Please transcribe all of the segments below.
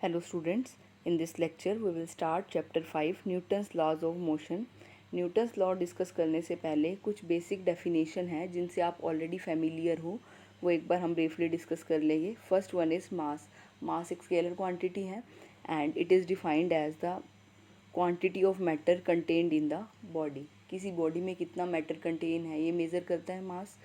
Hello students, in this lecture we will start chapter 5 Newton's laws of motion. Newton's law discuss करने से पहले कुछ basic definition है जिनसे आप ऑलरेडी फेमिलियर हो, वो एक बार हम ब्रीफली डिस्कस कर लेंगे. First one is mass. Mass एक स्केलर क्वांटिटी है and it is defined as the quantity of matter contained in the body. किसी बॉडी में कितना मैटर कंटेन है ये मेज़र करता है मास.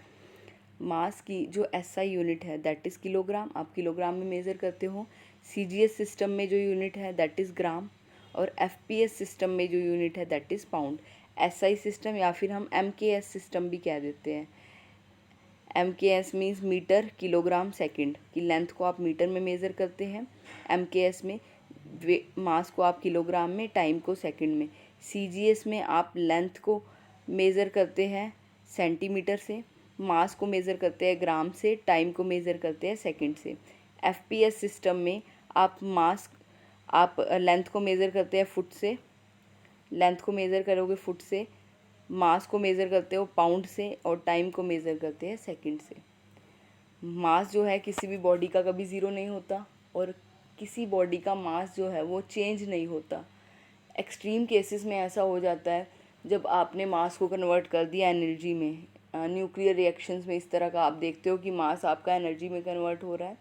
मास की जो एसआई यूनिट है दैट इज़ किलोग्राम, आप किलोग्राम में मेज़र करते हो. सीजीएस सिस्टम में जो यूनिट है दैट इज़ ग्राम और एफपीएस सिस्टम में जो यूनिट है that is pound. SI system या फिर हम एमकेएस सिस्टम भी कह देते हैं. MKS means metre kilogram second, की लेंथ को आप मीटर में मेज़र करते हैं. एमकेएस में मास को आप किलोग्राम में, टाइम को सेकंड में. सीजीएस में आप लेंथ को मेज़र करते हैं सेंटीमीटर से, मास को मेज़र करते हैं ग्राम से, टाइम को मेज़र करते हैं सेकंड से. एफपीएस सिस्टम में आप लेंथ को मेज़र करते हैं फुट से, लेंथ को मेज़र करोगे फुट से, मास को मेज़र करते हो पाउंड से और टाइम को मेज़र करते हैं सेकंड से. मास जो है किसी भी बॉडी का कभी ज़ीरो नहीं होता और किसी बॉडी का मास जो है वो चेंज नहीं होता. एक्सट्रीम केसेस में ऐसा हो जाता है जब आपने मास को कन्वर्ट कर दिया एनर्जी में. न्यूक्लियर रिएक्शंस में इस तरह का आप देखते हो कि मास आपका एनर्जी में कन्वर्ट हो रहा है.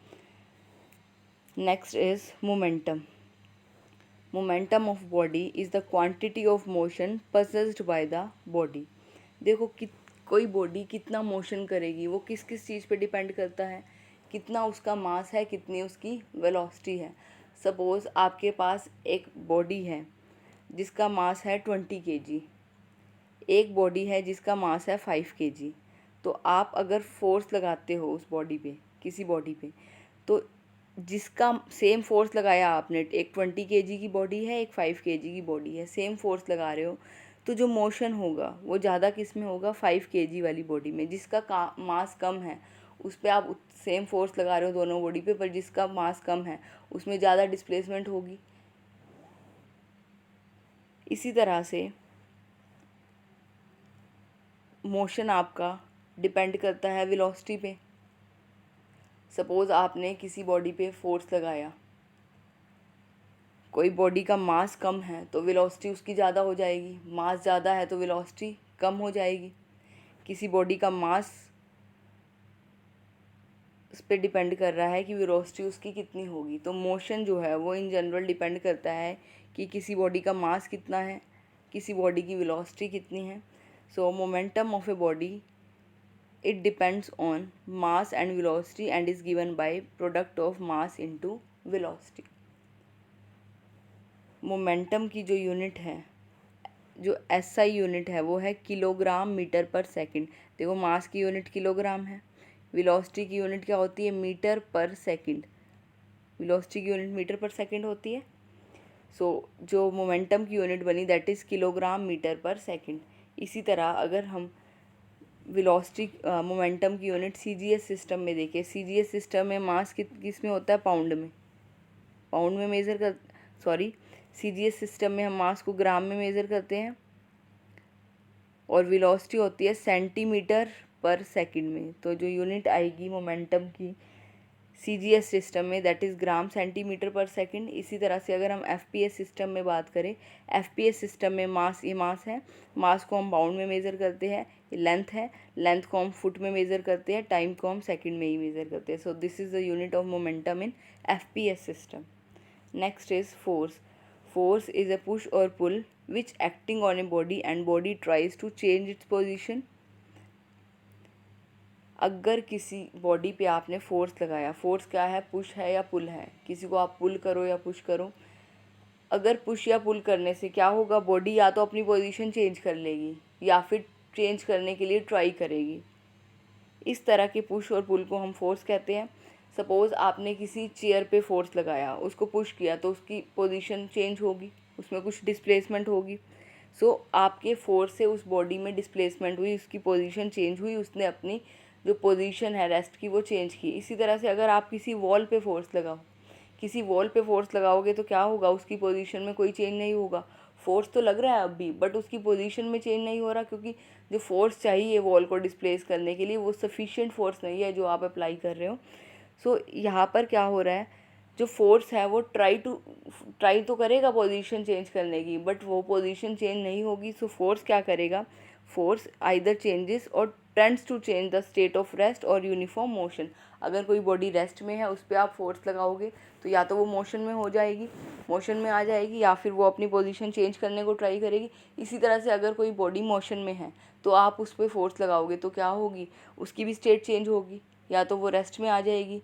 Next is momentum. Momentum of body is the quantity of motion possessed by the body. देखो कि कोई बॉडी कितना मोशन करेगी वो किस किस चीज़ पे डिपेंड करता है. कितना उसका मास है, कितनी उसकी वेलोसिटी है. सपोज़ आपके पास एक बॉडी है जिसका मास है 20 kg, एक बॉडी है जिसका मास है 5 kg. तो आप अगर फोर्स लगाते हो उस बॉडी पे, किसी बॉडी पे, तो जिसका सेम फोर्स लगाया आपने, एक 20 kg की बॉडी है, एक 5 kg की बॉडी है, सेम फोर्स लगा रहे हो, तो जो मोशन होगा वो ज़्यादा किस में होगा, 5 kg वाली बॉडी में. जिसका मास कम है उस पर आप सेम फोर्स लगा रहे हो दोनों बॉडी पे, पर जिसका मास कम है उसमें ज़्यादा डिस्प्लेसमेंट होगी. इसी तरह से मोशन आपका डिपेंड करता है वेलोसिटी पे. सपोज़ आपने किसी बॉडी पे फोर्स लगाया, कोई बॉडी का मास कम है तो वेलोसिटी उसकी ज़्यादा हो जाएगी, मास ज़्यादा है तो वेलोसिटी कम हो जाएगी. किसी बॉडी का मास उस पर डिपेंड कर रहा है कि वेलोसिटी उसकी कितनी होगी. तो मोशन जो है वो इन जनरल डिपेंड करता है कि किसी बॉडी का मास कितना है, किसी बॉडी की वेलोसिटी कितनी है. सो momentum of a body, it depends on mass and velocity and is given by product of mass into velocity. Momentum की जो यूनिट है, जो एसआई यूनिट है वो है किलोग्राम मीटर पर सेकंड. देखो मास की यूनिट किलोग्राम है, वेलोसिटी की यूनिट क्या होती है, मीटर पर सेकंड. वेलोसिटी की यूनिट मीटर पर सेकंड होती है. सो जो मोमेंटम की यूनिट बनी दैट इज़ किलोग्राम मीटर पर सेकंड. इसी तरह अगर हम वेलोसिटी मोमेंटम की यूनिट सीजीएस सिस्टम में देखें, सीजीएस सिस्टम में मास किस में होता है, पाउंड में. पाउंड में मेज़र कर सीजीएस सिस्टम में हम मास को ग्राम में मेज़र करते हैं और वेलोसिटी होती है सेंटीमीटर पर सेकंड में. तो जो यूनिट आएगी मोमेंटम की सीजीएस सिस्टम में that is gram centimetre per second. इसी तरह से अगर हम एफपीएस सिस्टम में बात करें, एफपीएस सिस्टम में मास, ये मास है, मास को हम पाउंड में मेज़र करते हैं. लेंथ है, लेंथ को हम फुट में मेज़र करते हैं, टाइम को हम सेकंड में ही मेज़र करते हैं. So this is the unit of momentum in FPS system. Next is force. Force is a push or pull which acting on a body and body tries to change its position. अगर किसी body पे आपने force लगाया, force क्या है, push है या पुल है, किसी को आप पुल करो या पुश करो, अगर पुश या पुल करने से क्या होगा, बॉडी या तो अपनी पोजीशन चेंज कर लेगी या फिर चेंज करने के लिए ट्राई करेगी. इस तरह के पुश और पुल को हम फोर्स कहते हैं. सपोज़ आपने किसी चेयर पे फोर्स लगाया, उसको पुश किया तो उसकी पोजीशन चेंज होगी, उसमें कुछ डिस्प्लेसमेंट होगी. सो आपके फोर्स से उस बॉडी में डिस्प्लेसमेंट हुई, उसकी पोजीशन चेंज हुई, उसने अपनी जो पोजीशन है रेस्ट की वो चेंज की. इसी तरह से अगर आप किसी वॉल पे फोर्स लगाओ, किसी वॉल पे फोर्स लगाओगे तो क्या होगा, उसकी पोजीशन में कोई चेंज नहीं होगा. फोर्स तो लग रहा है अब भी बट उसकी पोजीशन में चेंज नहीं हो रहा, क्योंकि जो फोर्स चाहिए वॉल को डिस्प्लेस करने के लिए वो सफिशिएंट फोर्स नहीं है जो आप अप्लाई कर रहे हो. सो यहाँ पर क्या हो रहा है, जो फोर्स है वो ट्राई तो करेगा पोजीशन चेंज करने की, बट वो पोजीशन चेंज नहीं होगी। सो फोर्स क्या करेगा, force either changes or tends to change the state of rest or uniform motion. अगर कोई बॉडी रेस्ट में है उस पर आप फोर्स लगाओगे तो या तो वो मोशन में हो जाएगी, मोशन में आ जाएगी, या फिर वो अपनी पोजीशन चेंज करने को ट्राई करेगी। इसी तरह से अगर कोई बॉडी मोशन में है तो आप उस पर फोर्स लगाओगे तो क्या होगी, उसकी भी स्टेट चेंज होगी, या तो वो रेस्ट में आ जाएगी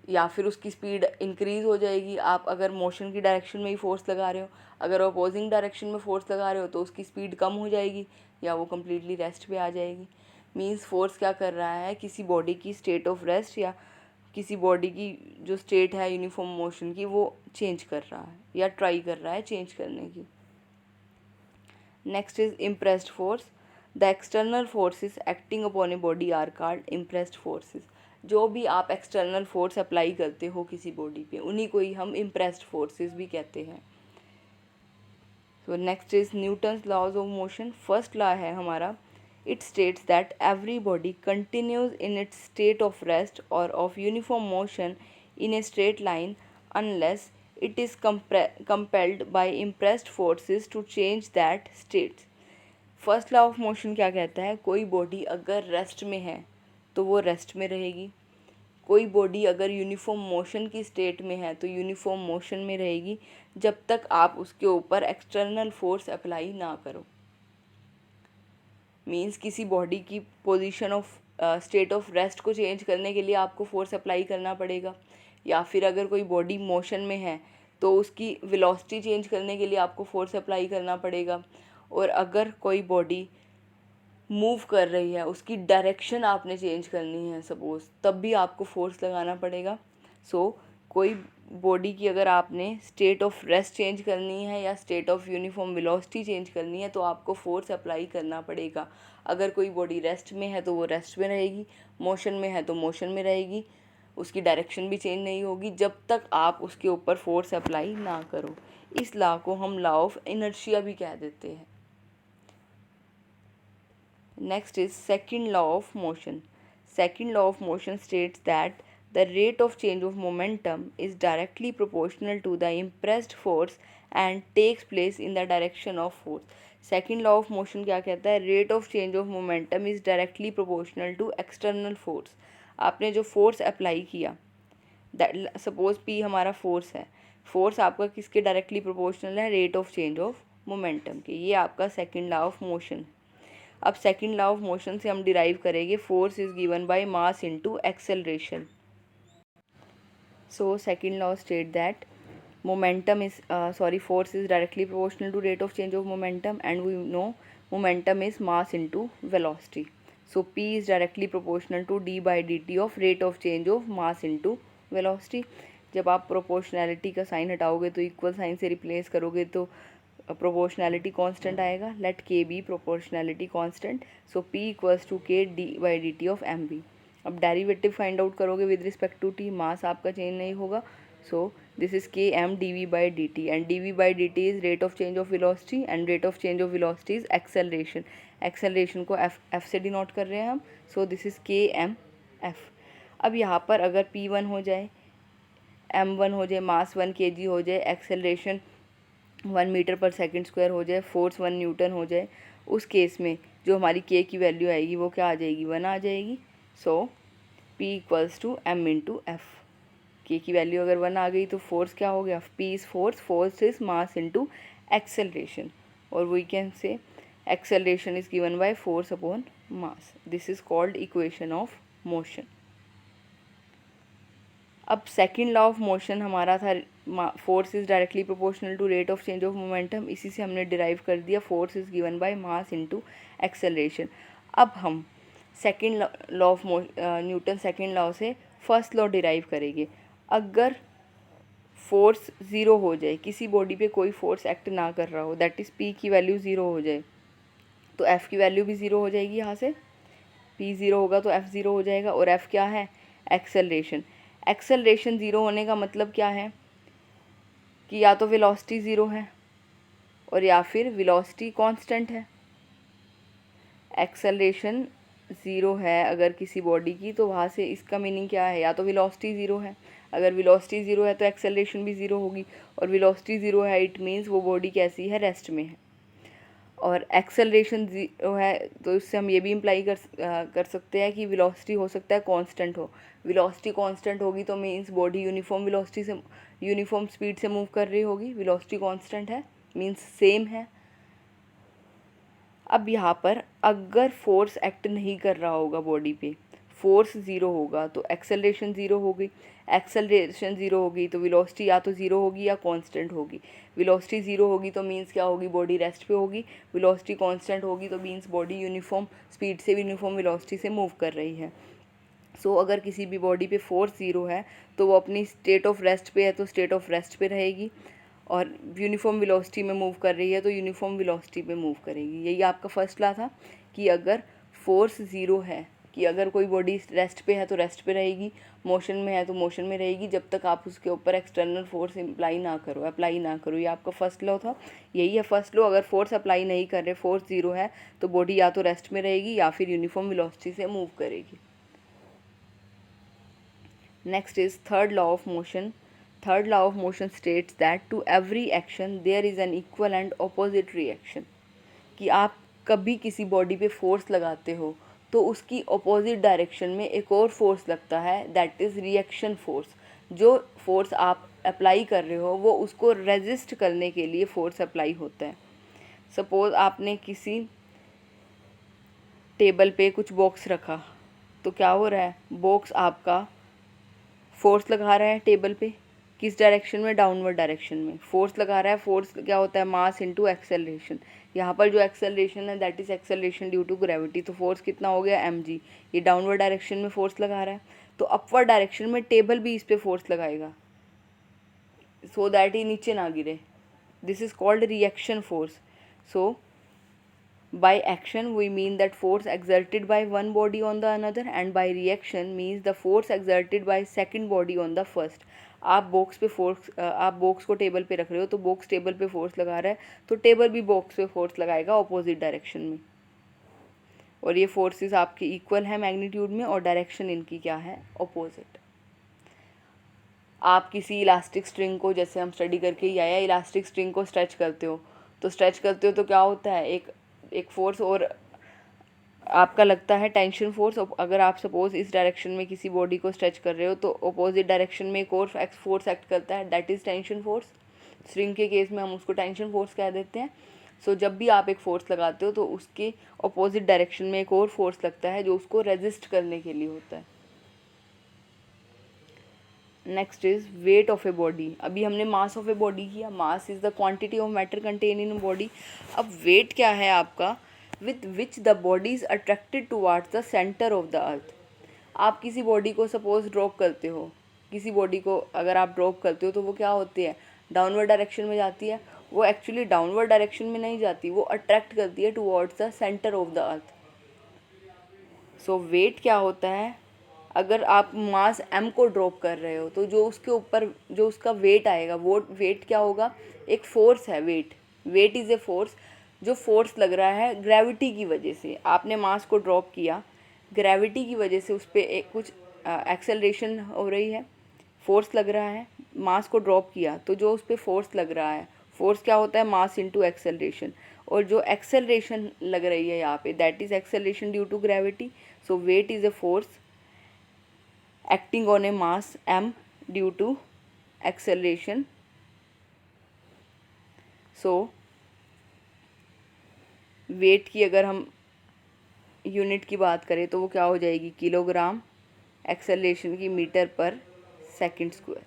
या फिर उसकी स्पीड इंक्रीज़ हो जाएगी। आप अगर मोशन की डायरेक्शन में ही फोर्स लगा रहे हो, अगर अपोजिंग डायरेक्शन में फोर्स लगा रहे हो तो उसकी स्पीड कम हो जाएगी या वो कम्प्लीटली रेस्ट पे आ जाएगी। मीन्स फोर्स क्या कर रहा है, किसी बॉडी की स्टेट ऑफ रेस्ट या किसी बॉडी की जो स्टेट है यूनिफॉर्म मोशन की वो चेंज कर रहा है या ट्राई कर रहा है चेंज करने की। Next is impressed force. The external forces acting upon a body are called impressed forces. जो भी आप एक्सटर्नल फोर्स अप्लाई करते हो किसी बॉडी पे उन्हीं को ही हम इम्प्रेस्ड फोर्सेस भी कहते हैं। So next is Newton's laws of motion. First law है हमारा, it states that every body continues in its state of rest or of uniform motion in a straight line unless it is compelled by impressed forces to change that state। First law of motion क्या कहता है, कोई body अगर rest में है तो वो rest में रहेगी, कोई बॉडी अगर यूनिफॉर्म मोशन की स्टेट में है तो यूनिफॉर्म मोशन में रहेगी, जब तक आप उसके ऊपर एक्सटर्नल फोर्स अप्लाई ना करो। मीन्स किसी बॉडी की position of state of rest को चेंज करने के लिए आपको फोर्स अप्लाई करना पड़ेगा, या फिर अगर कोई बॉडी मोशन में है तो उसकी वेलोसिटी चेंज करने के लिए आपको फोर्स अप्लाई करना पड़ेगा। और अगर कोई बॉडी मूव कर रही है उसकी डायरेक्शन आपने चेंज करनी है सपोज़, तब भी आपको फोर्स लगाना पड़ेगा। सो कोई बॉडी की अगर आपने स्टेट ऑफ रेस्ट चेंज करनी है या state of uniform velocity change करनी है तो आपको फोर्स अप्लाई करना पड़ेगा। अगर कोई बॉडी रेस्ट में है तो वो रेस्ट में रहेगी, मोशन में है तो मोशन में रहेगी, उसकी डायरेक्शन भी चेंज नहीं होगी जब तक आप उसके ऊपर फोर्स अप्लाई ना करो। इस लॉ को हम लॉ ऑफ इनर्शिया भी कह देते हैं। Next is second law of motion. Second law of motion states that the rate of change of momentum is directly proportional to the impressed force and takes place in the direction of force। second law of motion क्या कहता है, rate of change of momentum is directly proportional to external force। आपने जो force apply किया, that suppose P हमारा force है, force आपका किसके डायरेक्टली प्रोपोर्शनल है, rate of change of momentum के। ये आपका सेकंड लॉ ऑफ मोशन। अब सेकंड लॉ ऑफ मोशन से हम डिराइव करेंगे force is given by mass into acceleration. So second law state that force is directly proportional to rate of change of momentum, and we know momentum is mass into velocity। So P is directly proportional to d by dt of rate of change of mass into velocity। जब आप proportionality का sign हटाओगे तो equal sign से replace करोगे तो proportionality constant आएगा। Let K be proportionality constant, so P equals to K D by D T of M B. अब derivative find out करोगे with respect to T, mass आपका change नहीं होगा। So this is K M D V by D T, and D V by D T is rate of change of velocity, and rate of change of velocity is acceleration. Acceleration को F से denote कर रहे हैं हम। सो this is K M F. अब यहाँ पर अगर पी वन हो जाए, एम वन हो जाए, मास 1 kg हो जाए, acceleration 1 metre per second square हो जाए, फोर्स 1 न्यूटन हो जाए, उस केस में जो हमारी के की वैल्यू आएगी वो क्या आ जाएगी, 1 आ जाएगी। So P equals to m into f. K की वैल्यू अगर 1 आ गई तो फोर्स क्या हो गया, P is force, force is mass into acceleration, और we can say acceleration is given by force upon mass. This is called equation of motion. अब second law of motion हमारा था force is directly proportional to rate of change of momentum, इसी से हमने derive कर दिया force is given by mass into acceleration. अब हम second law of Newton second law से फर्स्ट लॉ डिराइव करेंगे। अगर फोर्स ज़ीरो हो जाए, किसी बॉडी पे कोई फोर्स एक्ट ना कर रहा हो, दैट इज़ P की वैल्यू ज़ीरो हो जाए, तो F की वैल्यू भी ज़ीरो हो जाएगी। यहाँ से P ज़ीरो होगा तो F ज़ीरो हो जाएगा, और F क्या है, एक्सेलरेशन। एक्सेलरेशन ज़ीरो होने का मतलब क्या है कि या तो वेलोसिटी ज़ीरो है और या फिर वेलोसिटी कांस्टेंट है। एक्सेलरेशन ज़ीरो है अगर किसी बॉडी की, तो वहाँ से इसका मीनिंग क्या है, या तो वेलोसिटी ज़ीरो है। अगर वेलोसिटी ज़ीरो है तो एक्सेलरेशन भी ज़ीरो होगी, और वेलोसिटी ज़ीरो है इट मीन्स वो बॉडी कैसी है, रेस्ट में है। और एक्सेलरेशन ज़ीरो है तो इससे हम ये भी इम्प्लाई कर सकते हैं कि वेलोसिटी हो सकता है कांस्टेंट हो। वेलोसिटी कांस्टेंट होगी तो मीन्स बॉडी यूनिफॉर्म वेलोसिटी से यूनिफॉर्म स्पीड से मूव कर रही होगी। वेलोसिटी कांस्टेंट है मीन्स सेम है। अब यहाँ पर अगर फोर्स एक्ट नहीं कर रहा होगा बॉडी पे, फोर्स ज़ीरो होगा तो एक्सेलरेशन ज़ीरो होगी। एक्सेलरेशन ज़ीरो होगी तो वेलोसिटी या तो ज़ीरो होगी या कांस्टेंट होगी। वेलोसिटी ज़ीरो होगी तो मीन्स क्या होगी, बॉडी रेस्ट पे होगी। वेलोसिटी कांस्टेंट होगी तो मीन्स बॉडी यूनिफॉर्म स्पीड से यूनिफॉर्म वेलोसिटी से मूव कर रही है। सो अगर किसी भी बॉडी पे फोर्स ज़ीरो है तो वो अपनी स्टेट ऑफ रेस्ट पे है तो स्टेट ऑफ रेस्ट पे रहेगी, और यूनिफॉर्म वेलोसिटी में मूव कर रही है तो यूनिफॉर्म वेलोसिटी पे मूव करेगी। यही आपका फर्स्ट लॉ था कि अगर फोर्स ज़ीरो है, कि अगर कोई बॉडी रेस्ट पे है तो रेस्ट पे रहेगी, मोशन में है तो मोशन में रहेगी, जब तक आप उसके ऊपर एक्सटर्नल फोर्स अप्लाई ना करो। ये आपका फर्स्ट लॉ था, यही है फर्स्ट लॉ। अगर फोर्स अप्लाई नहीं कर रहे, फोर्स ज़ीरो है, तो बॉडी या तो रेस्ट में रहेगी या फिर यूनिफॉर्म वेलोसिटी से मूव करेगी। Next is third law of motion. Third law of motion states that to every action there is an equal and opposite reaction. कि आप कभी किसी बॉडी पे फोर्स लगाते हो तो उसकी अपोजिट डायरेक्शन में एक और फोर्स लगता है, दैट इज़ रिएक्शन फोर्स। जो फोर्स आप अप्लाई कर रहे हो वो उसको रेजिस्ट करने के लिए फोर्स अप्लाई होता है। सपोज आपने किसी टेबल पे कुछ बॉक्स रखा, तो क्या हो रहा है, बॉक्स आपका फोर्स लगा रहा है टेबल पे, किस डायरेक्शन में, डाउनवर्ड डायरेक्शन में फोर्स लगा रहा है। फोर्स क्या होता है, मास इनटू एक्सेलरेशन। यहाँ पर जो एक्सेलरेशन है that is acceleration due to gravity, तो फोर्स कितना हो गया, mg। ये डाउनवर्ड डायरेक्शन में फोर्स लगा रहा है, तो अपवर्ड डायरेक्शन में टेबल भी इस पे फोर्स लगाएगा सो दैट ये नीचे ना गिरे। This is called reaction force. So by action we mean that force exerted by one body on the another, and by reaction means the force exerted by second body on the first. आप box को table पे रख रहे हो तो box table पे force लगा रहा है तो टेबल भी बॉक्स पे फोर्स लगाएगा ऑपोजिट डायरेक्शन में, और ये फोर्सेस आपकी इक्वल है मैग्नीट्यूड में और डायरेक्शन इनकी क्या है, ऑपोजिट। आप किसी इलास्टिक स्ट्रिंग को, जैसे हम स्टडी करके ही आया, इलास्टिक स्ट्रिंग को स्ट्रेच करते हो तो क्या होता है, एक फोर्स और आपका लगता है टेंशन फोर्स। अगर आप सपोज इस डायरेक्शन में किसी बॉडी को स्ट्रेच कर रहे हो तो अपोजिट डायरेक्शन में एक और फोर्स एक्ट करता है, that is tension force. String के केस में हम उसको टेंशन फोर्स कह देते हैं। सो जब भी आप एक फोर्स लगाते हो तो उसके अपोजिट डायरेक्शन में एक और फोर्स लगता है जो उसको रेजिस्ट करने के लिए होता है। Next is weight of a body. अभी हमने मास ऑफ ए बॉडी किया, mass is the quantity of matter contain in body. अब वेट क्या है आपका, with which the body is attracted towards the centre of the अर्थ। आप किसी body को सपोज ड्रॉप करते हो, किसी बॉडी को अगर आप ड्रॉप करते हो तो वो क्या होती है, डाउनवर्ड डायरेक्शन में जाती है। वो एक्चुअली डाउनवर्ड डायरेक्शन में नहीं जाती, वो अट्रैक्ट करती है towards the centre of the earth. So weight क्या होता है, अगर आप मास m को ड्रॉप कर रहे हो तो जो उसके ऊपर जो उसका वेट आएगा वो वेट क्या होगा, एक फोर्स है। वेट इज़ ए फोर्स, जो फोर्स लग रहा है ग्रेविटी की वजह से। आपने मास को ड्रॉप किया, ग्रेविटी की वजह से उस पर एक कुछ एक्सेलरेशन हो रही है, फोर्स लग रहा है। मास को ड्रॉप किया तो जो उस पर फोर्स लग रहा है, फोर्स क्या होता है, मास इनटू एक्सेलरेशन। और जो एक्सेलरेशन लग रही है यहाँ पे that is acceleration due to gravity. So weight is a force acting on a mass m due to acceleration. So weight की अगर हम यूनिट की बात करें तो वो क्या हो जाएगी, किलोग्राम, एक्सेलरेशन की मीटर पर सेकंड स्क्वायर।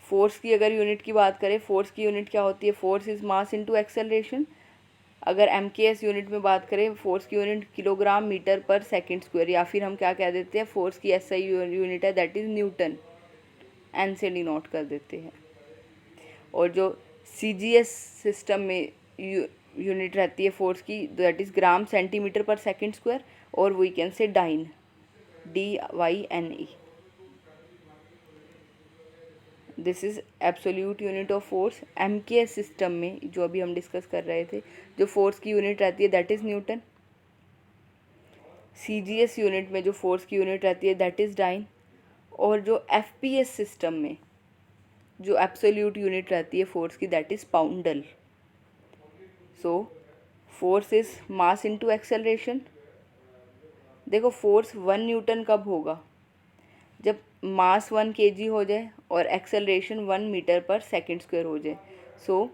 फोर्स की अगर यूनिट की बात करें, फोर्स की यूनिट क्या होती है, force is mass into acceleration. अगर MKS यूनिट में बात करें, फोर्स की यूनिट किलोग्राम मीटर पर सेकंड स्क्वायर, या फिर हम क्या कह देते हैं, फोर्स की SI यूनिट है दैट इज़ न्यूटन, N से डिनोट कर देते हैं। और जो CGS सिस्टम में यूनिट रहती है फोर्स की that is gram centimetre per second square, और we can say dyne, DYNE। This is absolute unit of force. MKS system में जो अभी हम डिस्कस कर रहे थे, जो फोर्स की यूनिट रहती है that is Newton. CGS unit में जो फोर्स की यूनिट रहती है दैट इज़ डाइन, और जो FPS सिस्टम में जो एब्सोल्यूट यूनिट रहती है फोर्स की that is poundal. So force is mass into acceleration. देखो फोर्स 1 न्यूटन कब होगा, जब मास 1 kg हो जाए और acceleration 1 metre per second square हो जाए। So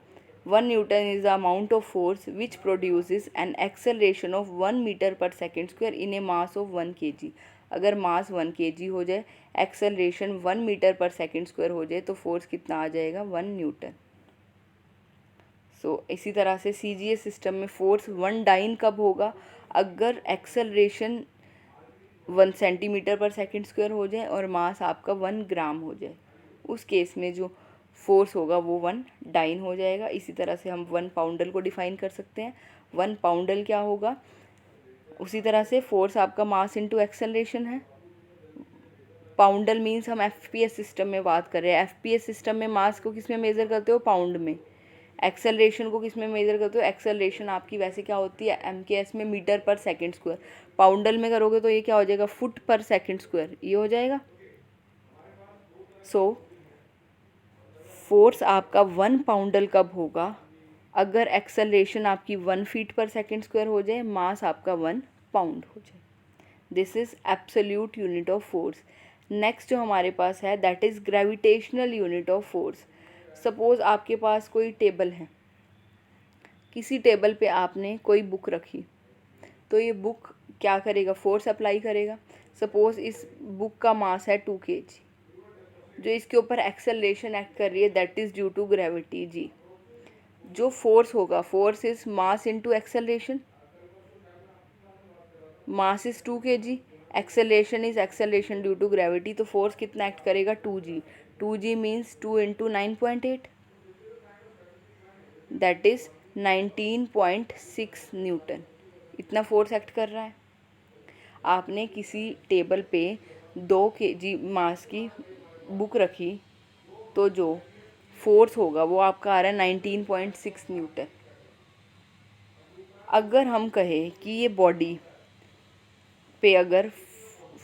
1 newton is the amount of force which produces an acceleration of 1 metre per second square in a mass of 1 kg। अगर मास 1 kg हो जाए, acceleration 1 metre per second square हो जाए, तो force कितना आ जाएगा, 1 न्यूटन। सो इसी तरह से CGS सिस्टम में फोर्स 1 डाइन कब होगा, अगर acceleration 1 centimetre per second square हो जाए और मास आपका 1 ग्राम हो जाए, उस केस में जो फोर्स होगा वो 1 डाइन हो जाएगा। इसी तरह से हम 1 पाउंडल को डिफाइन कर सकते हैं। 1 पाउंडल क्या होगा, उसी तरह से फोर्स आपका मास इनटू एक्सेलरेशन है। पाउंडल मीन्स हम FPS सिस्टम में बात कर रहे हैं। FPS सिस्टम में मास को किस में मेज़र करते हो, पाउंड में। एक्सेलरेशन को किस में मेज़र करते हो, एक्सेलरेशन आपकी वैसे क्या होती है MKS में, मीटर पर सेकेंड स्क्वायर। पाउंडल में करोगे तो ये क्या हो जाएगा, फुट पर सेकेंड स्क्वायर, ये हो जाएगा। सो फोर्स आपका 1 पाउंडल कब होगा, अगर एक्सेलरेशन आपकी 1 फीट पर सेकेंड स्क्वायर हो जाए, मास आपका 1 पाउंड हो जाए। This is absolute unit of force. Next जो हमारे पास है that is gravitational unit of force. Suppose आपके पास कोई टेबल है, किसी टेबल पे आपने कोई बुक रखी, तो ये बुक क्या करेगा, फोर्स अप्लाई करेगा। सपोज़ इस बुक का मास है 2 kg, जो इसके ऊपर एक्सेलरेशन एक्ट कर रही है that is due to gravity G. जो फोर्स होगा, force is mass into acceleration. Mass is 2 kg, acceleration is acceleration due to gravity, तो फोर्स कितना एक्ट करेगा, 2g। 2g means 2 into 9.8, that is 19.6 newton. इतना force act कर रहा है। आपने किसी टेबल पे 2 kg मास की बुक रखी, तो जो फोर्स होगा वो आपका आ रहा है 19.6 न्यूटन। अगर हम कहें कि ये बॉडी पे अगर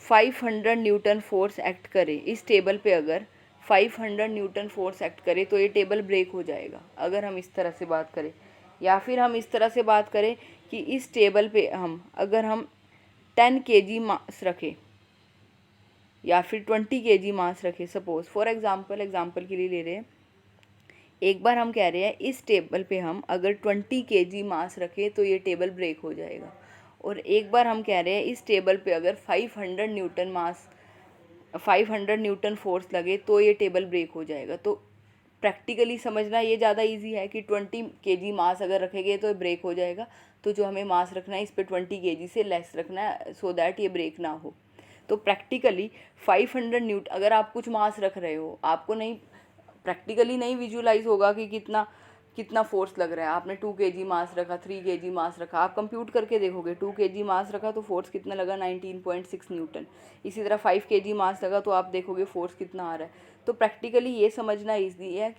500 न्यूटन फोर्स एक्ट करे, इस टेबल पे अगर 500 न्यूटन फोर्स एक्ट करे, तो ये टेबल ब्रेक हो जाएगा, अगर हम इस तरह से बात करें। या फिर हम इस तरह से बात करें कि इस टेबल पे अगर हम 10 kg मास रखें या फिर 20 kg मास रखें, सपोज फॉर एग्जांपल के लिए ले रहे हैं, एक बार हम कह रहे हैं इस टेबल पे हम अगर 20 kg मास रखें तो ये टेबल ब्रेक हो जाएगा, और एक बार हम कह रहे हैं इस टेबल पे अगर 500 न्यूटन फोर्स लगे तो ये टेबल ब्रेक हो जाएगा। तो प्रैक्टिकली समझना ये ज़्यादा इजी है कि 20 kg मास अगर रखेंगे तो ब्रेक हो जाएगा, तो जो हमें मास रखना है इस पे 20 kg से लेस रखना है सो दैट ये ब्रेक ना हो। तो प्रैक्टिकली 500 न्यूटन, अगर आप कुछ मास रख रहे हो, आपको नहीं प्रैक्टिकली नहीं विजुलाइज होगा कि कितना फोर्स लग रहा है। आपने 2 kg मास रखा, 3 kg मास रखा, आप कंप्यूट करके देखोगे 2 kg मास रखा तो फोर्स कितना लगा, 19.6 न्यूटन। इसी तरह 5 kg मास लगा तो आप देखोगे फोर्स कितना आ रहा है। तो प्रैक्टिकली ये समझना ईजी है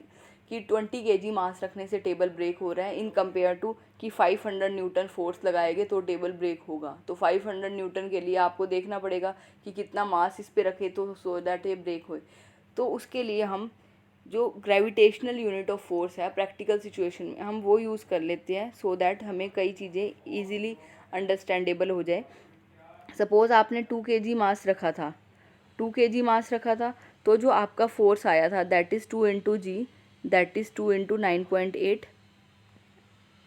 कि 20 kg मास रखने से टेबल ब्रेक हो रहा है इन कंपेयर टू कि 500 न्यूटन फोर्स लगाएंगे तो टेबल ब्रेक होगा। तो 500 न्यूटन के लिए आपको देखना पड़ेगा कि कितना मास इस पे रखे तो सो दैट ये ब्रेक हो। तो उसके लिए हम जो ग्रेविटेशनल यूनिट ऑफ फोर्स है प्रैक्टिकल सिचुएशन में हम वो यूज़ कर लेते हैं सो दैट हमें कई चीज़ें ईजिली अंडरस्टैंडेबल हो जाए। सपोज़ आपने 2 kg मास रखा था, 2 kg मास रखा था, तो जो आपका फोर्स आया था that is 2 into g, that is 2 into 9.8,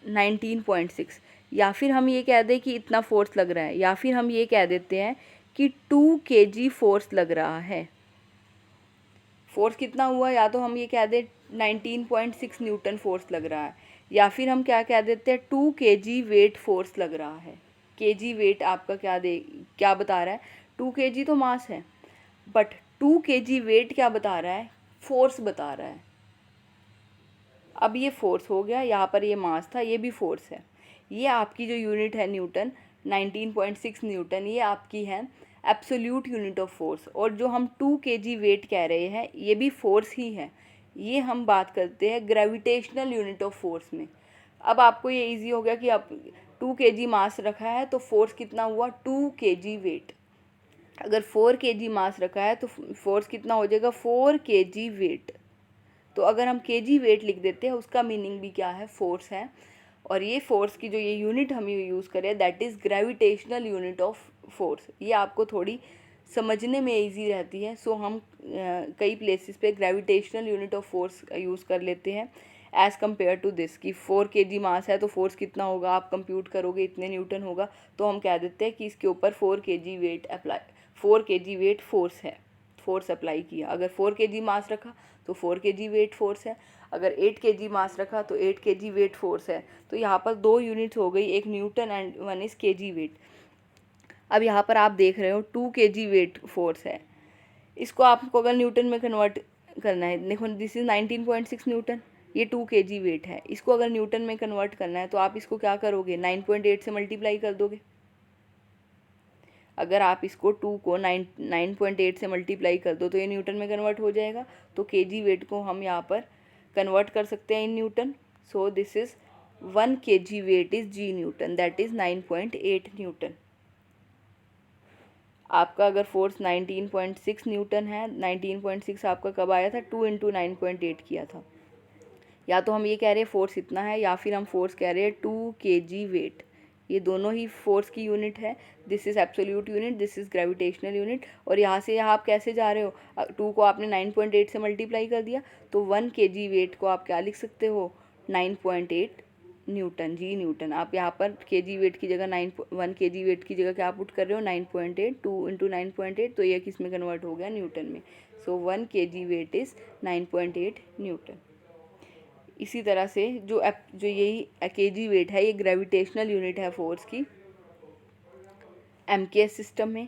19.6। या फिर हम ये कह दें कि इतना फोर्स लग रहा है, या फिर हम ये कह देते हैं कि 2 kg फोर्स लग रहा है। फोर्स कितना हुआ, या तो हम ये कह दें 19.6 न्यूटन फोर्स लग रहा है, या फिर हम क्या कह देते हैं 2 kg वेट फोर्स लग रहा है। kg वेट आपका क्या बता रहा है, 2 kg तो मास है, बट 2 kg वेट क्या बता रहा है, फोर्स बता रहा है। अब ये फोर्स हो गया, यहाँ पर ये मास था, ये भी फोर्स है। ये आपकी जो यूनिट है न्यूटन, 19.6 न्यूटन, ये आपकी है एब्सोल्यूट यूनिट ऑफ फोर्स। और जो हम 2 kg वेट कह रहे हैं ये भी फोर्स ही है। ये हम बात करते हैं ग्रेविटेशनल यूनिट ऑफ फोर्स में। अब आपको ये इजी हो गया कि आप 2 kg मास रखा है तो फोर्स कितना हुआ 2 kg वेट। अगर 4 kg मास रखा है तो फोर्स कितना हो जाएगा 4 kg वेट। तो अगर हम kg वेट लिख देते हैं उसका मीनिंग भी क्या है, फोर्स है। और ये फोर्स की जो ये यूनिट हम यूज़ करें that is gravitational unit of force. ये आपको थोड़ी समझने में इजी रहती है, सो हम कई प्लेसेस पे gravitational unit of force use कर लेते हैं एज़ कम्पेयर टू दिस कि 4 kg मास है तो फोर्स कितना होगा, आप कंप्यूट करोगे इतने न्यूटन होगा, तो हम कह देते हैं कि इसके ऊपर 4 kg weight apply, 4 kg weight force है, फोर्स अप्लाई किया। अगर 4 kg मास रखा तो 4 kg वेट फोर्स है, अगर 8 kg मास रखा तो 8 kg वेट फोर्स है। तो यहाँ पर 2 यूनिट्स हो गई, एक newton and one is kg weight. अब यहाँ पर आप देख रहे हो 2 kg वेट फोर्स है, इसको आपको अगर न्यूटन में कन्वर्ट करना है, देखो दिस इज़ 19.6 न्यूटन, ये 2 kg वेट है, इसको अगर न्यूटन में कन्वर्ट करना है तो आप इसको क्या करोगे 9.8 से मल्टीप्लाई कर दोगे। अगर आप इसको 2 को 9.8 से मल्टीप्लाई कर दो तो ये न्यूटन में कन्वर्ट हो जाएगा। तो kg वेट को हम यहाँ पर कन्वर्ट कर सकते हैं in newton. So this is 1 kg weight is g newton, that is 9.8 newton. आपका अगर फोर्स 19.6 न्यूटन है, 19.6 आपका कब आया था, 2 × 9.8 किया था। या तो हम ये कह रहे हैं फोर्स इतना है, या फिर हम फोर्स कह रहे हैं 2 kg वेट। ये दोनों ही फोर्स की यूनिट है, this is absolute unit, this is gravitational unit. और यहाँ से यहाँ आप कैसे जा रहे हो, 2 को आपने 9.8 से मल्टीप्लाई कर दिया तो 1 kg वेट को आप क्या लिख सकते हो 9.8 न्यूटन, जी न्यूटन। आप यहाँ पर kg वेट की जगह 1 kg वेट की जगह क्या पुट कर रहे हो 9.8, 2 × 9.8, तो ये किस में कन्वर्ट हो गया न्यूटन में। So 1 kg weight is 9.8 newton. इसी तरह से जो यही kg वेट है ये ग्रेविटेशनल यूनिट है फोर्स की MKS सिस्टम में।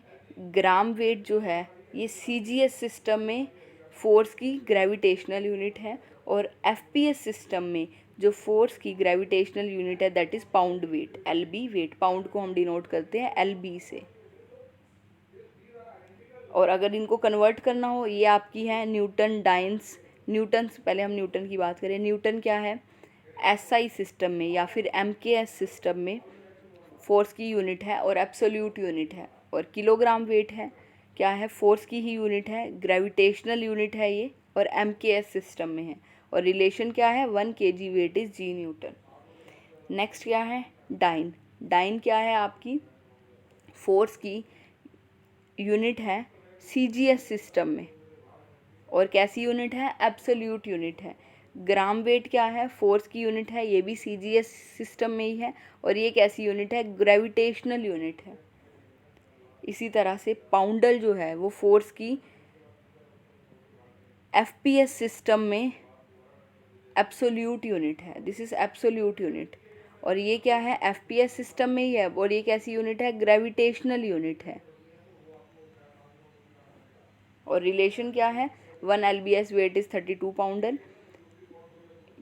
ग्राम वेट जो है ये CGS सिस्टम में फोर्स की ग्रेविटेशनल यूनिट है, और FPS सिस्टम में जो फोर्स की ग्रेविटेशनल यूनिट है that is pound weight, LB weight. Pound को हम डिनोट करते हैं LB से। और अगर इनको कन्वर्ट करना हो, ये आपकी है न्यूटन डाइन्स। न्यूटन से पहले हम न्यूटन की बात करें, न्यूटन क्या है SI सिस्टम में या फिर MKS सिस्टम में फोर्स की यूनिट है और एब्सोल्यूट यूनिट है। और किलोग्राम वेट है, क्या है फोर्स की ही यूनिट है, ग्रेविटेशनल यूनिट है ये, और MKS सिस्टम में है। और रिलेशन क्या है 1 kg weight is g newton. Next क्या है डाइन। डाइन क्या है आपकी फोर्स की यूनिट है CGS सिस्टम में, और कैसी यूनिट है एब्सोल्यूट यूनिट है। ग्राम वेट क्या है फोर्स की यूनिट है, ये भी CGS सिस्टम में ही है, और ये कैसी यूनिट है ग्रेविटेशनल यूनिट है। इसी तरह से पाउंडल जो है वो फोर्स की FPS सिस्टम में एब्सोल्यूट यूनिट है, दिस इज़ एब्सोल्यूट यूनिट। और ये क्या है FPS सिस्टम में ही है, और ये कैसी यूनिट है ग्रेविटेशनल यूनिट है। और रिलेशन क्या है 1 lbs वेट इज़ 32 पाउंडल,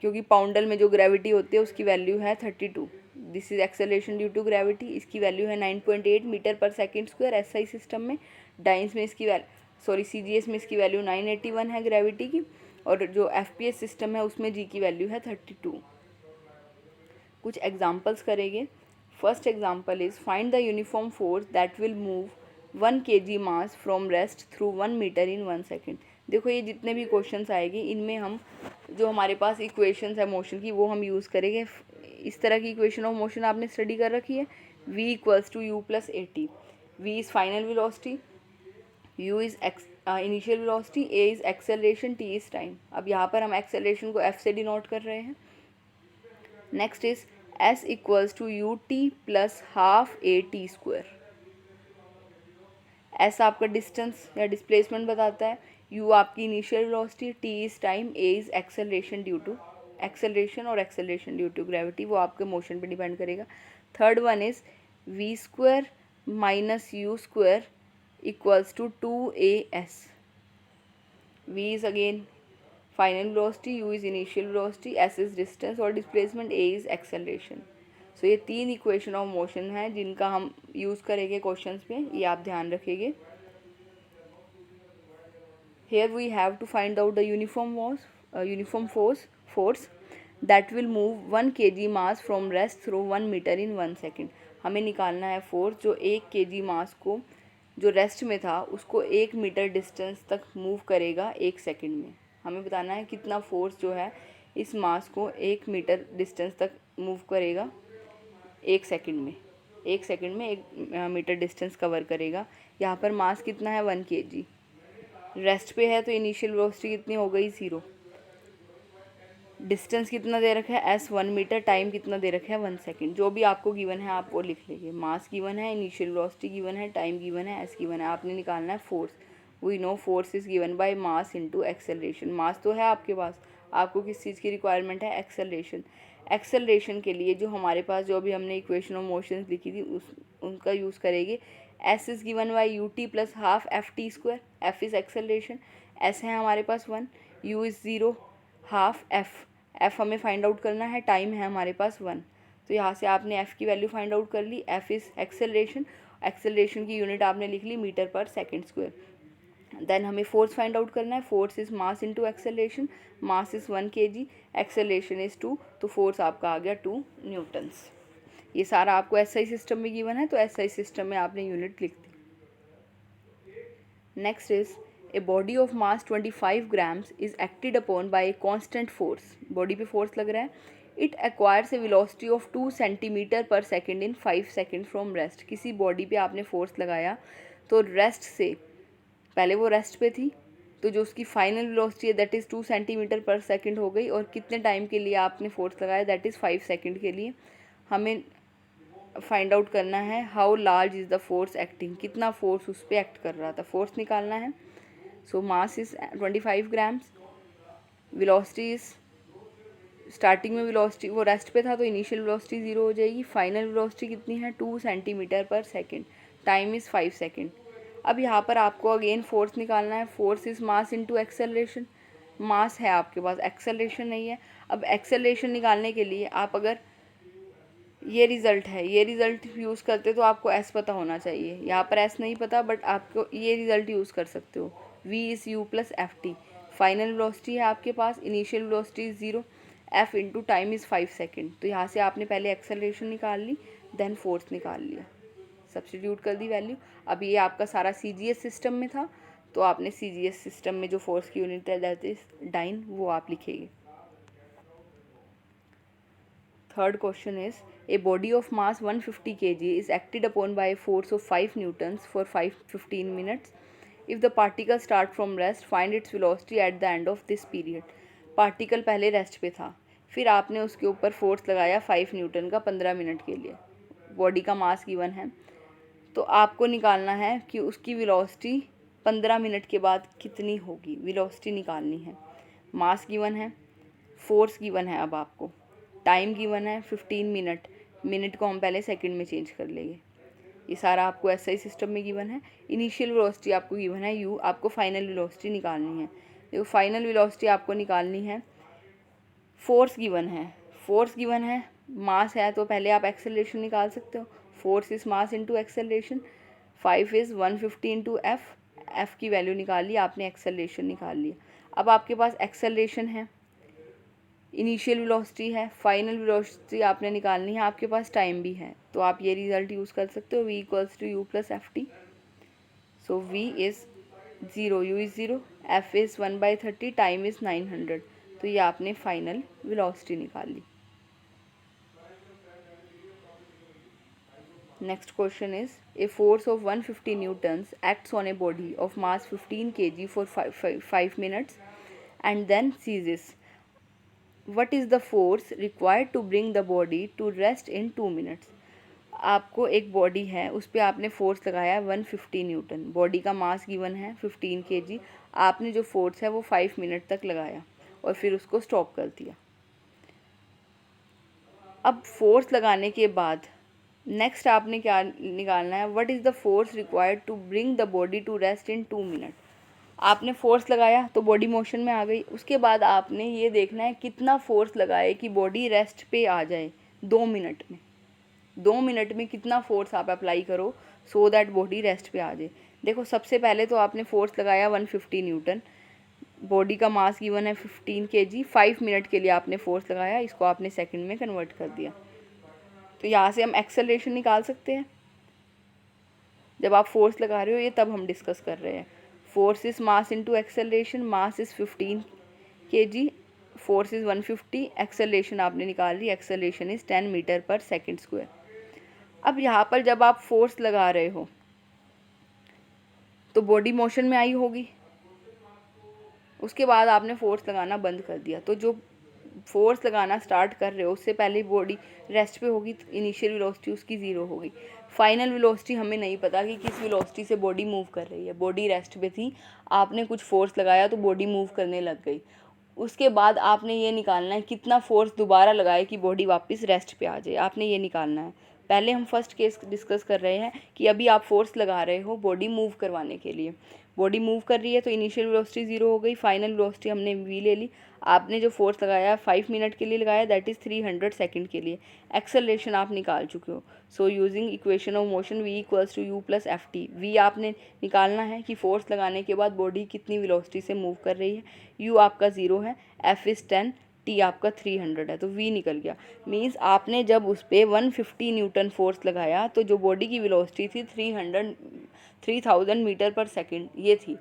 क्योंकि पाउंडल में जो ग्रेविटी होती है उसकी वैल्यू है 32। This is acceleration due to gravity, इसकी वैल्यू है 9.8 metre per second square SI system में। डाइंस में इसकी CGS में इसकी वैल्यू 981 है ग्रेविटी की, और जो FPS सिस्टम है उसमें G की वैल्यू है 32। कुछ एग्जाम्पल्स करेंगे। First example is find the uniform force that will move 1 kg mass from rest through 1 metre in 1 second. देखो ये जितने भी क्वेश्चंस आएंगे इनमें हम जो हमारे पास इक्वेशंस है मोशन की वो हम यूज़ करेंगे। इस तरह की इक्वेशन ऑफ मोशन आपने स्टडी कर रखी है, v = u + at। v is final velocity, u is initial velocity, a is acceleration, t is time. अब यहाँ पर हम एक्सेलरेशन को f से डिनोट कर रहे हैं। Next is s = ut + ½ at²। s आपका डिस्टेंस या डिस्प्लेसमेंट बताता है, u आपकी initial velocity, t is time, a is acceleration due to acceleration, और एक्सेलरेशन ड्यू टू ग्रेविटी वो आपके मोशन पे डिपेंड करेगा। Third one is v² - u² = 2as। v is again final velocity, u is initial velocity, s is distance और displacement, a is acceleration. So ये 3 equation of motion है जिनका हम use करेंगे क्वेश्चंस पे, ये आप ध्यान रखेंगे। Here we have to find out the uniform force. That will move 1 kg mass from rest through 1 metre in 1 second. हमें निकालना है फोर्स जो 1 kg मास को जो रेस्ट में था उसको 1 मीटर डिस्टेंस तक मूव करेगा 1 सेकेंड में। हमें बताना है कितना फोर्स जो है इस मास को 1 मीटर डिस्टेंस तक मूव करेगा 1 सेकेंड में। 1 सेकेंड में 1 मीटर डिस्टेंस कवर करेगा। यहाँ पर मास कितना है 1 kg, रेस्ट पे है तो इनिशियल वेलोसिटी कितनी हो गई 0। डिस्टेंस कितना दे रखा है s 1 मीटर, टाइम कितना दे रखा है 1 सेकेंड। जो भी आपको गिवन है आप वो लिख लीजिए। मास गिवन है, इनिशियल वेलोसिटी गिवन है, टाइम गिवन है, s गिवन है। आपने निकालना है force. We know force is given by mass into acceleration. Mass तो है आपके पास, आपको किस चीज़ की रिक्वायरमेंट है एक्सेलरेशन। एक्सेलरेशन के लिए जो हमारे पास जो भी हमने इक्वेशन ऑफ मोशंस लिखी थी उनका यूज़ करेंगे। s is given by U T plus half F T square. f is acceleration, s है हमारे पास 1, u इज़ 0, हाफ f हमें फाइंड आउट करना है, टाइम है हमारे पास 1। तो यहाँ से आपने f की वैल्यू फाइंड आउट कर ली। f इज़ एक्सेलरेशन, एक्सेलरेशन की यूनिट आपने लिख ली metre per second square. Then हमें फोर्स फाइंड आउट करना है। Force is mass into acceleration, mass is 1 kg, acceleration is 2, तो फोर्स आपका आ गया 2 न्यूटन्स। ये सारा आपको SI सिस्टम में गिवन है तो SI सिस्टम में आपने यूनिट लिख दी। Next is a body of mass 25 grams is acted upon by a constant force. Body पे फोर्स लग रहा है। It acquires a velocity of 2 centimetre per second in 5 second from rest. किसी body पे आपने फोर्स लगाया तो रेस्ट से पहले वो रेस्ट पे थी तो जो उसकी फाइनल वेलोसिटी है that is 2 centimetre per second हो गई। और कितने टाइम के लिए आपने फोर्स लगाया दैट इज़ 5 सेकेंड के लिए। हमें फाइंड आउट करना है how large is the force acting, कितना फोर्स उस पर एक्ट कर रहा था, फोर्स निकालना है। So mass is 25 grams, velocity is starting में वेलोसिटी वो रेस्ट पे था तो इनिशियल वेलोसिटी 0 हो जाएगी। फाइनल वेलोसिटी कितनी है 2 centimetre per second, time is 5 second. अब यहाँ पर आपको अगेन फोर्स निकालना है। Force is mass into acceleration. Mass है आपके पास, एक्सेलरेशन नहीं है। अब एक्सेलरेशन निकालने के लिए आप अगर ये रिज़ल्ट है, ये रिज़ल्ट यूज़ करते तो आपको s पता होना चाहिए। यहाँ पर s नहीं पता बट आपको ये रिज़ल्ट यूज़ कर सकते हो। v is u plus F T. Final velocity है आपके पास, initial velocity is 0, f into time is 5 second. तो यहाँ से आपने पहले एक्सेलरेशन निकाल ली, देन फोर्स निकाल लिया, सब्स्टिट्यूट कर दी वैल्यू। अब ये आपका सारा CGS सिस्टम में था तो आपने CGS सिस्टम में जो फोर्स की यूनिट है दैट इज़ डाइन, वो आप लिखेंगे। Third question is a body of mass 150 kg is acted upon by a force of 5 newtons for 15 minutes. If the particle start from rest, find its velocity at the end of this period. Particle पहले rest पे था, फिर आपने उसके ऊपर force लगाया 5 Newton का 15 minute के लिए। बॉडी का मास गिवन है तो आपको निकालना है कि उसकी वेलोसिटी 15 मिनट के बाद कितनी होगी, वेलोसिटी निकालनी है। मास गिवन है, फोर्स गिवन है, अब आपको टाइम गिवन है 15 मिनट, मिनट को हम पहले सेकंड में चेंज कर लेंगे। ये सारा आपको SI सिस्टम में गिवन है। इनिशियल वेलोसिटी आपको गिवन है u, आपको फाइनल वेलोसिटी निकालनी है। देखो फाइनल वेलोसिटी आपको निकालनी है। फोर्स गिवन है, फोर्स गिवन है, मास है तो पहले आप एक्सेलरेशन निकाल सकते हो। Force is mass into acceleration, 5 is 150 into F की वैल्यू निकाल ली आपने, एक्सेलरेशन निकाल लिया। अब आपके पास एक्सेलरेशन है, इनिशियल वेलोसिटी है, फाइनल वेलोसिटी आपने निकालनी है, आपके पास टाइम भी है तो आप ये रिजल्ट यूज़ कर सकते हो v equals to you plus F T. So v is 0, u is 0, f is 1/30, time is 900। तो ये आपने फाइनल वेलोसिटी निकाल ली। Next question is a force of 150 newtons acts on a body of mass 15 kg for 5 minutes and then ceases. What is the force required to bring the body to rest in 2 minutes? आपको एक body है उस पर आपने force लगाया 150 Newton, body का मास given है 15 kg, आपने जो फोर्स है वो 5 मिनट तक लगाया और फिर उसको स्टॉप कर दिया। अब फोर्स लगाने के बाद नेक्स्ट आपने क्या निकालना है, what is the force required to bring the body to rest in 2 minute. आपने फोर्स लगाया तो बॉडी मोशन में आ गई, उसके बाद आपने ये देखना है कितना फोर्स लगाए कि बॉडी रेस्ट पे आ जाए 2 मिनट में। 2 मिनट में कितना फोर्स आप अप्लाई करो सो दैट बॉडी रेस्ट पे आ जाए। देखो सबसे पहले तो आपने फोर्स लगाया 150 न्यूटन, बॉडी का मास गिवन है 15 kg, 5 मिनट के लिए आपने फोर्स लगाया, इसको आपने सेकंड में कन्वर्ट कर दिया। तो यहाँ से हम एक्सेलरेशन निकाल सकते हैं। जब आप फोर्स लगा रहे हो, ये तब हम डिस्कस कर रहे हैं। Force is mass into acceleration, mass is 15 kg, force is 150, acceleration आपने निकाल ली, acceleration is 10 metre per second square. अब यहाँ पर जब आप फोर्स लगा रहे हो तो बॉडी मोशन में आई होगी, उसके बाद आपने फोर्स लगाना बंद कर दिया। तो जो फोर्स लगाना स्टार्ट कर रहे हो उससे पहले बॉडी रेस्ट पे होगी, तो इनिशियल वेलोसिटी उसकी ज़ीरो होगी। फाइनल वेलोसिटी हमें नहीं पता कि किस वेलोसिटी से बॉडी मूव कर रही है। बॉडी रेस्ट पे थी, आपने कुछ फोर्स लगाया तो बॉडी मूव करने लग गई। उसके बाद आपने ये निकालना है कितना फोर्स दोबारा लगाए कि बॉडी वापस रेस्ट पे आ जाए, आपने ये निकालना है। पहले हम फर्स्ट केस डिस्कस कर रहे हैं कि अभी आप फोर्स लगा रहे हो बॉडी मूव करवाने के लिए। बॉडी मूव कर रही है तो इनिशियल वेलोसिटी ज़ीरो हो गई, फाइनल वेलोसिटी हमने वी ले ली। आपने जो फोर्स लगाया 5 मिनट के लिए लगाया, दैट इज़ 300 सेकंड के लिए। एक्सेलरेशन आप निकाल चुके हो। So using equation of motion v equals to you plus F t. V आपने निकालना है कि फोर्स लगाने के बाद बॉडी कितनी वेलोसिटी से मूव कर रही है। u आपका 0 है, f इज़ 10, टी आपका 300 है, तो v निकल गया। मीन्स आपने जब उस पर 150 न्यूटन फोर्स लगाया तो जो बॉडी की वेलोसिटी थी 3000 मीटर पर सेकंड ये थी।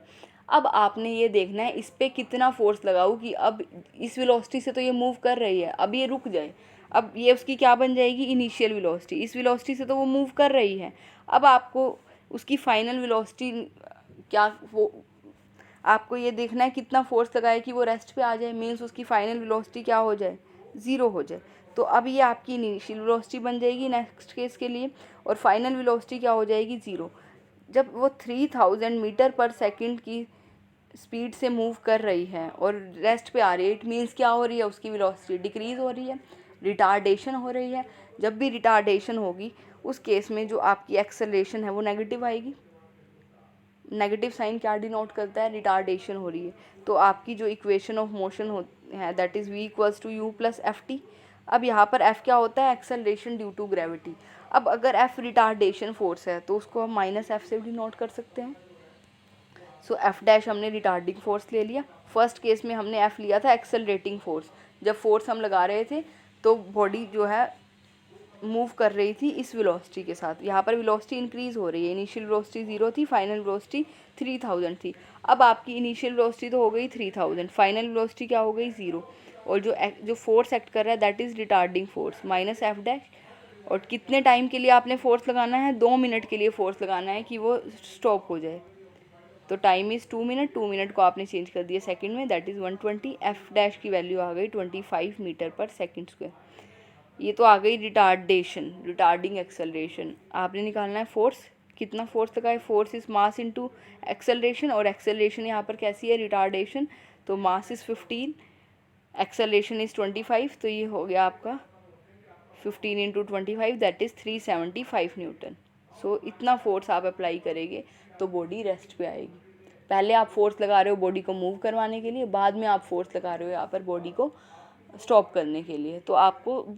अब आपने ये देखना है इस पर कितना फोर्स लगाऊँ कि अब इस वेलोसिटी से तो ये मूव कर रही है, अब ये रुक जाए। अब ये उसकी क्या बन जाएगी, इनिशियल वेलोसिटी। इस वेलोसिटी से तो वो मूव कर रही है, अब आपको उसकी फाइनल वेलोसिटी क्या, वो आपको ये देखना है कितना फोर्स लगाए कि वो रेस्ट पे आ जाए। मीन्स उसकी फाइनल वेलोसिटी क्या हो जाए, ज़ीरो हो जाए। तो अब ये आपकी इनिशियल वेलोसिटी बन जाएगी नेक्स्ट केस के लिए, और फाइनल वेलोसिटी क्या हो जाएगी, ज़ीरो। जब वो 3000 मीटर पर सेकंड की स्पीड से मूव कर रही है और रेस्ट पे आ रही है, इट मीन्स क्या हो रही है, उसकी वेलोसिटी डिक्रीज़ हो रही है, रिटार्डेशन हो रही है। जब भी रिटार्डेशन होगी उस केस में जो आपकी एक्सेलरेशन है वो नेगेटिव आएगी। नेगेटिव साइन क्या डिनोट करता है, रिटार्डेशन हो रही है। तो आपकी जो इक्वेशन ऑफ मोशन हो है that is v equals to you plus F t. अब यहाँ पर f क्या होता है, एक्सेलरेशन ड्यू टू ग्रेविटी। अब अगर f रिटार्डेशन फोर्स है तो उसको हम माइनस एफ से डिनोट कर सकते हैं। सो एफ डैश हमने रिटार्डिंग फोर्स ले लिया। फर्स्ट केस में हमने एफ लिया था एक्सेलरेटिंग फोर्स। जब फोर्स हम लगा रहे थे तो बॉडी जो है मूव कर रही थी इस वेलोसिटी के साथ। यहाँ पर वेलोसिटी इंक्रीज़ हो रही है, इनिशियल वेलोसिटी 0 थी, फाइनल वेलोसिटी 3000 थी। अब आपकी इनिशियल वेलोसिटी तो हो गई 3000, फाइनल वेलोसिटी क्या हो गई, 0। और जो फोर्स एक्ट कर रहा है that is retarding force minus F dash. और कितने टाइम के लिए आपने फोर्स लगाना है, 2 मिनट के लिए फोर्स लगाना है कि वो स्टॉप हो जाए। तो टाइम इज़ 2 मिनट, 2 मिनट को आपने चेंज कर दिया सेकंड में, दैट इज़ 120। एफ डैश की वैल्यू आ गई 25 मीटर पर सेकंड स्क्वायर। ये तो आ गई रिटार्डेशन, रिटार्डिंग एक्सेलरेशन। आपने निकालना है फोर्स, कितना फोर्स लगा है, force is mass into acceleration, और एक्सेलरेशन यहाँ पर कैसी है, रिटार्डेशन। तो मास इज़ 15, एक्सेलरेशन इज़ 25, तो ये हो गया आपका 15 इंटू 25 दैट इज़ 375 न्यूटन। सो इतना फोर्स आप अप्लाई करेंगे तो बॉडी रेस्ट पे आएगी। पहले आप फोर्स लगा रहे हो बॉडी को मूव करवाने के लिए, बाद में आप फोर्स लगा रहे हो यहाँ पर बॉडी को स्टॉप करने के लिए। तो आपको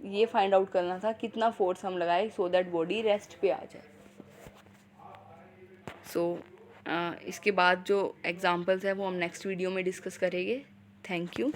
ये फाइंड आउट करना था कितना फोर्स हम लगाए सो दैट बॉडी रेस्ट पे आ जाए। सो इसके बाद जो एग्जांपल्स है वो हम नेक्स्ट वीडियो में डिस्कस करेंगे। Thank you.